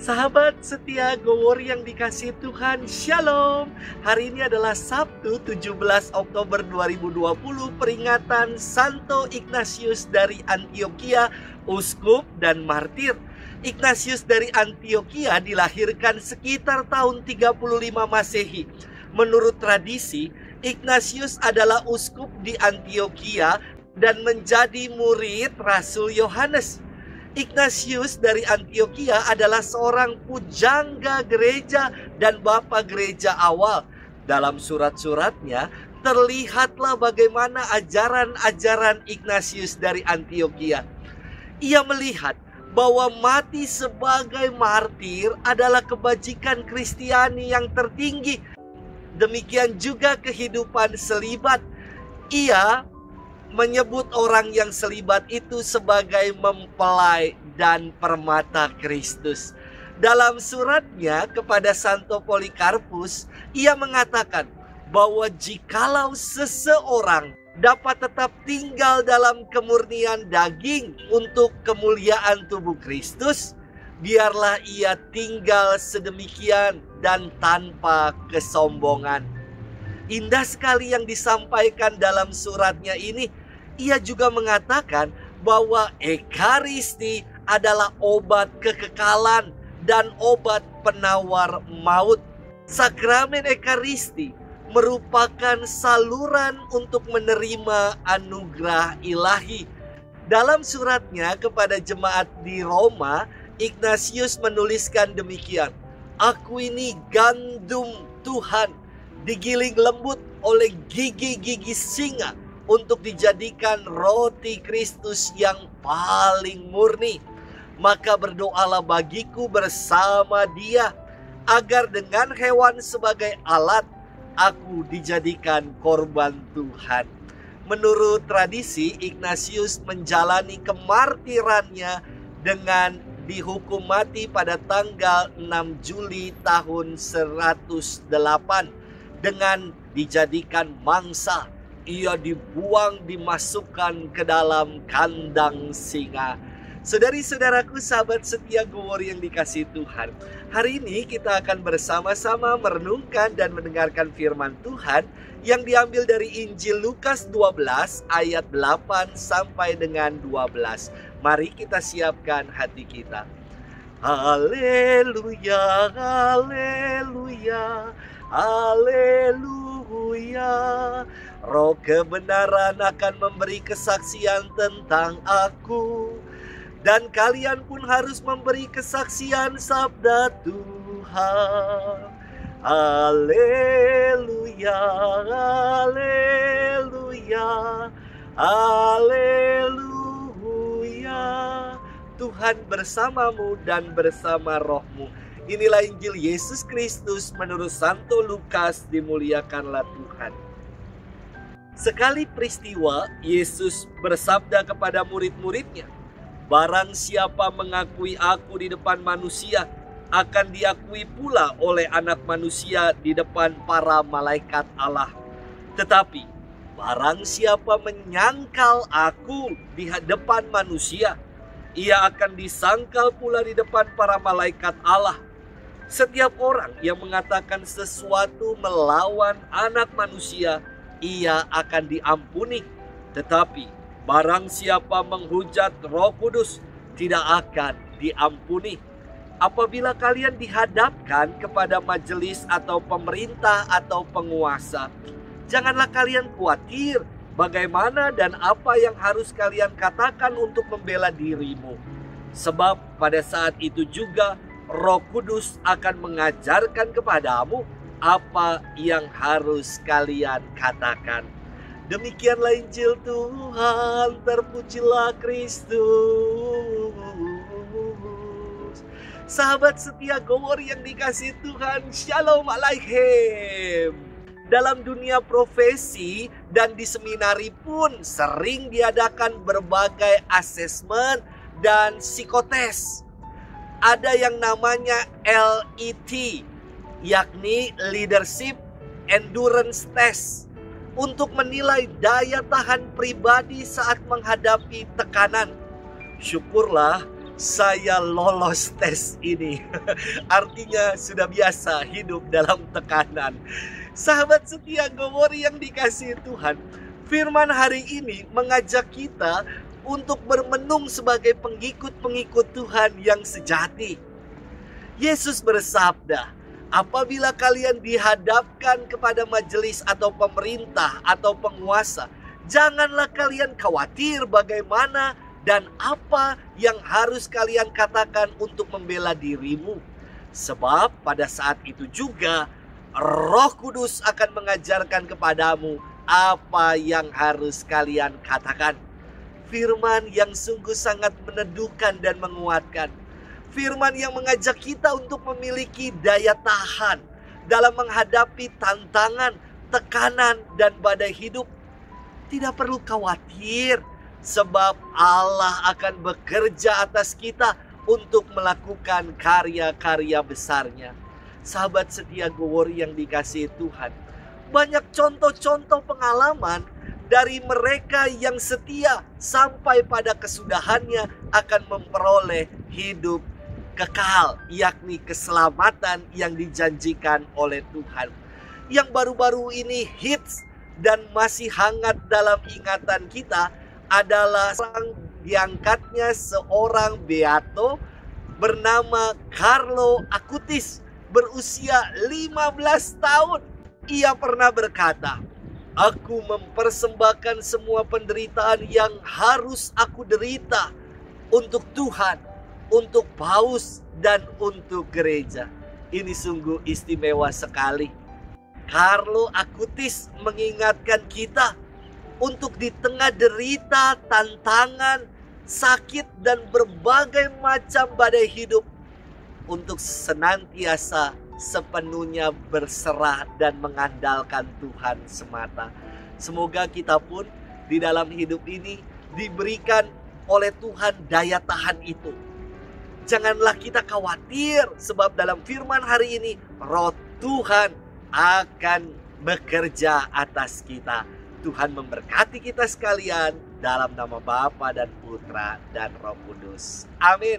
Sahabat setia Gowor yang dikasihi Tuhan, Shalom. Hari ini adalah Sabtu 17 Oktober 2020, peringatan Santo Ignatius dari Antioquia, uskup dan martir. Ignatius dari Antioquia dilahirkan sekitar tahun 35 Masehi. Menurut tradisi, Ignatius adalah uskup di Antioquia dan menjadi murid Rasul Yohanes. Ignatius dari Antioquia adalah seorang pujangga gereja dan bapak gereja awal. Dalam surat-suratnya terlihatlah bagaimana ajaran-ajaran Ignatius dari Antioquia. Ia melihat bahwa mati sebagai martir adalah kebajikan Kristiani yang tertinggi. Demikian juga kehidupan selibat. Ia menyebut orang yang selibat itu sebagai mempelai dan permata Kristus. Dalam suratnya kepada Santo Polikarpus, ia mengatakan bahwa jikalau seseorang dapat tetap tinggal dalam kemurnian daging untuk kemuliaan tubuh Kristus, biarlah ia tinggal sedemikian dan tanpa kesombongan. Indah sekali yang disampaikan dalam suratnya ini. Ia juga mengatakan bahwa Ekaristi adalah obat kekekalan dan obat penawar maut. Sakramen Ekaristi merupakan saluran untuk menerima anugerah ilahi. Dalam suratnya kepada jemaat di Roma, Ignatius menuliskan demikian: "Aku ini gandum Tuhan, digiling lembut oleh gigi-gigi singa untuk dijadikan roti Kristus yang paling murni. Maka berdoalah bagiku bersama Dia, agar dengan hewan sebagai alat, aku dijadikan korban Tuhan." Menurut tradisi, Ignatius menjalani kemartirannya dengan dihukum mati pada tanggal 6 Juli tahun 108. Dengan dijadikan mangsa, ia dibuang, dimasukkan ke dalam kandang singa. Saudari-saudaraku, sahabat setia Gowor yang dikasihi Tuhan, hari ini kita akan bersama-sama merenungkan dan mendengarkan firman Tuhan yang diambil dari Injil Lukas 12 ayat 8 sampai dengan 12. Mari kita siapkan hati kita. Haleluya, haleluya, haleluya. Roh kebenaran akan memberi kesaksian tentang aku, dan kalian pun harus memberi kesaksian sabda Tuhan. Haleluya, haleluya, haleluya. Tuhan bersamamu dan bersama rohmu. Inilah Injil Yesus Kristus menurut Santo Lukas. Dimuliakanlah Tuhan. Sekali peristiwa, Yesus bersabda kepada murid-muridnya, "Barang siapa mengakui aku di depan manusia, akan diakui pula oleh Anak Manusia di depan para malaikat Allah. Tetapi barang siapa menyangkal aku di depan manusia, ia akan disangkal pula di depan para malaikat Allah. Setiap orang yang mengatakan sesuatu melawan Anak Manusia, ia akan diampuni. Tetapi barang siapa menghujat Roh Kudus, tidak akan diampuni. Apabila kalian dihadapkan kepada majelis atau pemerintah atau penguasa, janganlah kalian khawatir bagaimana dan apa yang harus kalian katakan untuk membela dirimu. Sebab pada saat itu juga Roh Kudus akan mengajarkan kepadamu apa yang harus kalian katakan." Demikianlah Injil Tuhan, terpujilah Kristus. Sahabat setia Gowor yang dikasihi Tuhan, Shalom Aleichem. Dalam dunia profesi dan di seminari pun sering diadakan berbagai asesmen dan psikotes. Ada yang namanya LET, yakni Leadership Endurance Test, untuk menilai daya tahan pribadi saat menghadapi tekanan. Syukurlah saya lolos tes ini. Artinya sudah biasa hidup dalam tekanan. Sahabat setia Gowori yang dikasihi Tuhan, firman hari ini mengajak kita untuk bermenung sebagai pengikut-pengikut Tuhan yang sejati. Yesus bersabda, apabila kalian dihadapkan kepada majelis atau pemerintah atau penguasa, janganlah kalian khawatir bagaimana dan apa yang harus kalian katakan untuk membela dirimu. Sebab pada saat itu juga Roh Kudus akan mengajarkan kepadamu apa yang harus kalian katakan. Firman yang sungguh sangat meneduhkan dan menguatkan. Firman yang mengajak kita untuk memiliki daya tahan dalam menghadapi tantangan, tekanan, dan badai hidup. Tidak perlu khawatir, sebab Allah akan bekerja atas kita untuk melakukan karya-karya besarnya. Sahabat setia Gowori yang dikasihi Tuhan, banyak contoh-contoh pengalaman dari mereka yang setia sampai pada kesudahannya akan memperoleh hidup kekal, yakni keselamatan yang dijanjikan oleh Tuhan. Yang baru-baru ini hits dan masih hangat dalam ingatan kita adalah diangkatnya seorang beato bernama Carlo Acutis, berusia 15 tahun. Ia pernah berkata, aku mempersembahkan semua penderitaan yang harus aku derita untuk Tuhan, untuk Paus, dan untuk gereja. Ini sungguh istimewa sekali. Carlo Acutis mengingatkan kita untuk di tengah derita, tantangan, sakit, dan berbagai macam badai hidup, untuk senantiasa sepenuhnya berserah dan mengandalkan Tuhan semata. Semoga kita pun di dalam hidup ini diberikan oleh Tuhan daya tahan itu. Janganlah kita khawatir, sebab dalam firman hari ini Roh Tuhan akan bekerja atas kita. Tuhan memberkati kita sekalian dalam nama Bapa dan Putra dan Roh Kudus. Amin.